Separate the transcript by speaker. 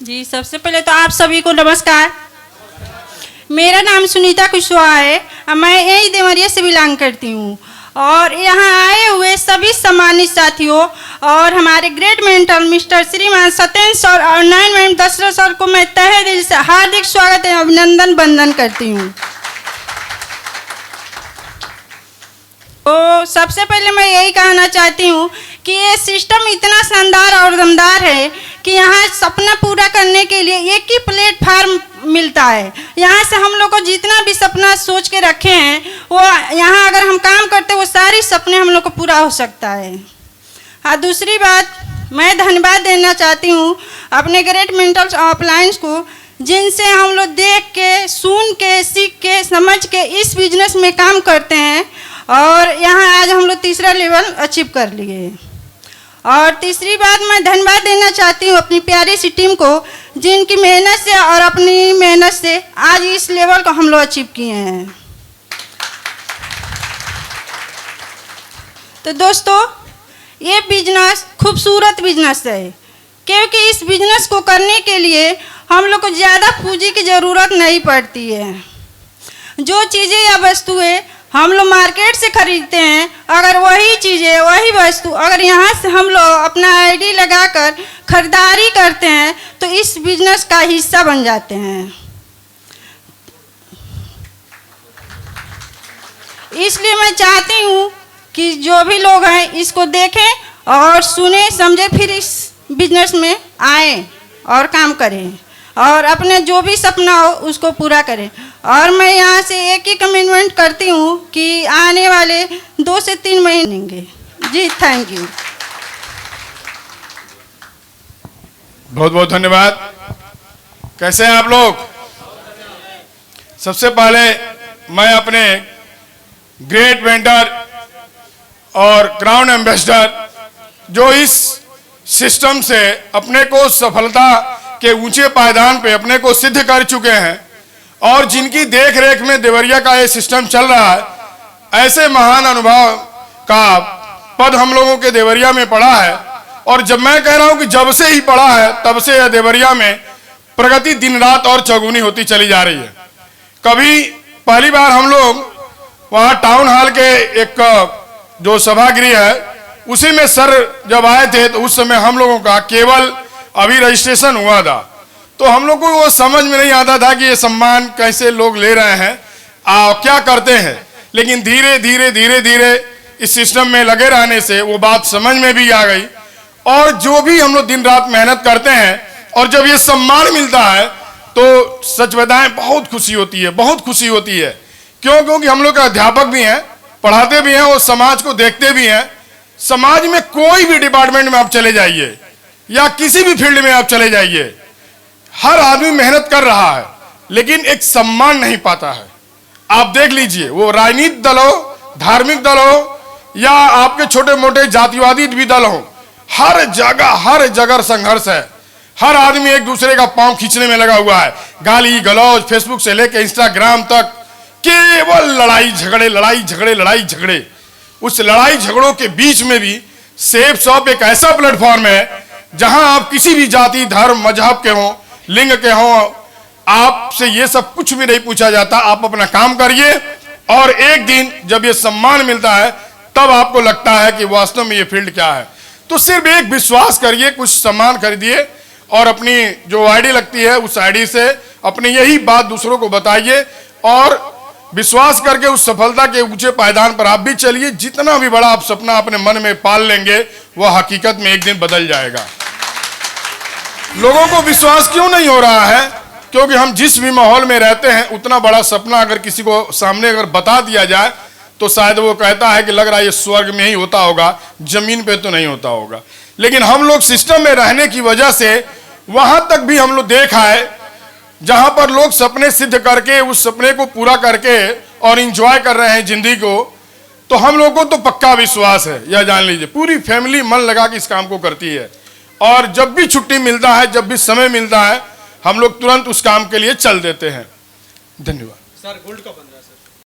Speaker 1: जी, सबसे पहले तो आप सभी को नमस्कार। मेरा नाम सुनीता कुशवाहा है और मैं यही देवरिया से बिलोंग करती हूँ। और यहाँ आए हुए सभी सम्मानित साथियों और हमारे ग्रेट मेंटर मिस्टर श्रीमान सत्येंद्र सर और नयन मैम दशरथ सर को मैं तहे दिल से हार्दिक स्वागत एवं अभिनंदन वंदन करती हूँ। तो सबसे पहले मैं यही कहना चाहती हूँ कि ये सिस्टम इतना शानदार और दमदार है कि यहाँ सपना पूरा करने के लिए एक ही प्लेटफार्म मिलता है। यहाँ से हम लोग को जितना भी सपना सोच के रखे हैं वो यहाँ अगर हम काम करते वो सारी सपने हम लोग को पूरा हो सकता है। हाँ, दूसरी बात मैं धन्यवाद देना चाहती हूँ अपने ग्रेट मेंटर्स ऑफलाइंस को, जिनसे हम लोग देख के, सुन के, सीख के, समझ के इस बिजनेस में काम करते हैं और यहाँ आज हम लोग तीसरा लेवल अचीव कर लिए। और तीसरी बात मैं धन्यवाद देना चाहती हूँ अपनी प्यारी सी टीम को, जिनकी मेहनत से और अपनी मेहनत से आज इस लेवल को हम लोग अचीव किए हैं। तो दोस्तों, ये बिजनेस खूबसूरत बिजनेस है, क्योंकि इस बिजनेस को करने के लिए हम लोग को ज़्यादा पूंजी की ज़रूरत नहीं पड़ती है। जो चीज़ें या वस्तुएं हम लोग मार्केट से खरीदते हैं, अगर वही चीज़ें, वही वस्तु अगर यहाँ से हम लोग अपना आईडी लगाकर खरीदारी करते हैं तो इस बिजनेस का हिस्सा बन जाते हैं। इसलिए मैं चाहती हूँ कि जो भी लोग हैं इसको देखें और सुने समझे, फिर इस बिजनेस में आए और काम करें और अपने जो भी सपना हो उसको पूरा करें। और मैं यहाँ से एक ही कमिटमेंट करती हूँ कि आने वाले 2 से 3 महीने लेंगे। जी, थैंक यू।
Speaker 2: बहुत बहुत धन्यवाद। कैसे हैं आप लोग? सबसे पहले मैं अपने ग्रेट मेंटर और क्राउन एम्बेसडर जो इस सिस्टम से अपने को सफलता के ऊंचे पायदान पे अपने को सिद्ध कर चुके हैं और जिनकी देख रेख में देवरिया का ये सिस्टम चल रहा है, ऐसे महान अनुभव का पद हम लोगों के देवरिया में पड़ा है। और जब मैं कह रहा हूं कि जब से ही पड़ा है तब से यह देवरिया में प्रगति दिन रात और चौगुनी होती चली जा रही है। कभी पहली बार हम लोग वहां टाउन हॉल के एक जो सभागृह है उसी में सर जब आए थे तो उस समय हम लोगों का केवल अभी रजिस्ट्रेशन हुआ था, तो हम लोग को वो समझ में नहीं आता था कि ये सम्मान कैसे लोग ले रहे हैं, क्या करते हैं। लेकिन धीरे धीरे धीरे धीरे इस सिस्टम में लगे रहने से वो बात समझ में भी आ गई। और जो भी हम लोग दिन रात मेहनत करते हैं और जब ये सम्मान मिलता है तो सच बताएं बहुत खुशी होती है, बहुत खुशी होती है। क्योंकि हम लोग अध्यापक भी हैं, पढ़ाते भी हैं और समाज को देखते भी हैं। समाज में कोई भी डिपार्टमेंट में आप चले जाइए या किसी भी फील्ड में आप चले जाइए, हर आदमी मेहनत कर रहा है लेकिन एक सम्मान नहीं पाता है। आप देख लीजिए, वो राजनीतिक दल हो, धार्मिक दल हो या आपके छोटे मोटे जातिवादी भी दल हो, हर जगह संघर्ष है। हर आदमी एक दूसरे का पांव खींचने में लगा हुआ है। गाली गलौज फेसबुक से लेकर इंस्टाग्राम तक केवल लड़ाई झगड़े, लड़ाई झगड़े, लड़ाई झगड़े। उस लड़ाई झगड़ों के बीच में भी सेफ शॉप एक ऐसा प्लेटफॉर्म है जहां आप किसी भी जाति, धर्म, मजहब के हों, लिंग के हों, आपसे ये सब कुछ भी नहीं पूछा जाता। आप अपना काम करिए और एक दिन जब ये सम्मान मिलता है तब आपको लगता है कि वास्तव में ये फील्ड क्या है। तो सिर्फ एक विश्वास करिए, कुछ सामान खरीदिए और अपनी जो आईडी लगती है उस आईडी से अपनी यही बात दूसरों को बताइए और विश्वास करके उस सफलता के ऊंचे पायदान पर आप भी चलिए। जितना भी बड़ा आप सपना अपने मन में पाल लेंगे वह हकीकत में एक दिन बदल जाएगा। लोगों को विश्वास क्यों नहीं हो रहा है? क्योंकि हम जिस भी माहौल में रहते हैं उतना बड़ा सपना अगर किसी को सामने अगर बता दिया जाए तो शायद वो कहता है कि लग रहा है ये स्वर्ग में ही होता होगा, जमीन पे तो नहीं होता होगा। लेकिन हम लोग सिस्टम में रहने की वजह से वहां तक भी हम लोग देखा है जहां पर लोग सपने सिद्ध करके उस सपने को पूरा करके और इंजॉय कर रहे हैं जिंदगी को। तो हम लोगों को तो पक्का विश्वास है, यह जान लीजिए, पूरी फैमिली मन लगा के इस काम को करती है और जब भी छुट्टी मिलता है, जब भी समय मिलता है, हम लोग तुरंत उस काम के लिए चल देते हैं। धन्यवाद।
Speaker 3: सर, गोल्ड का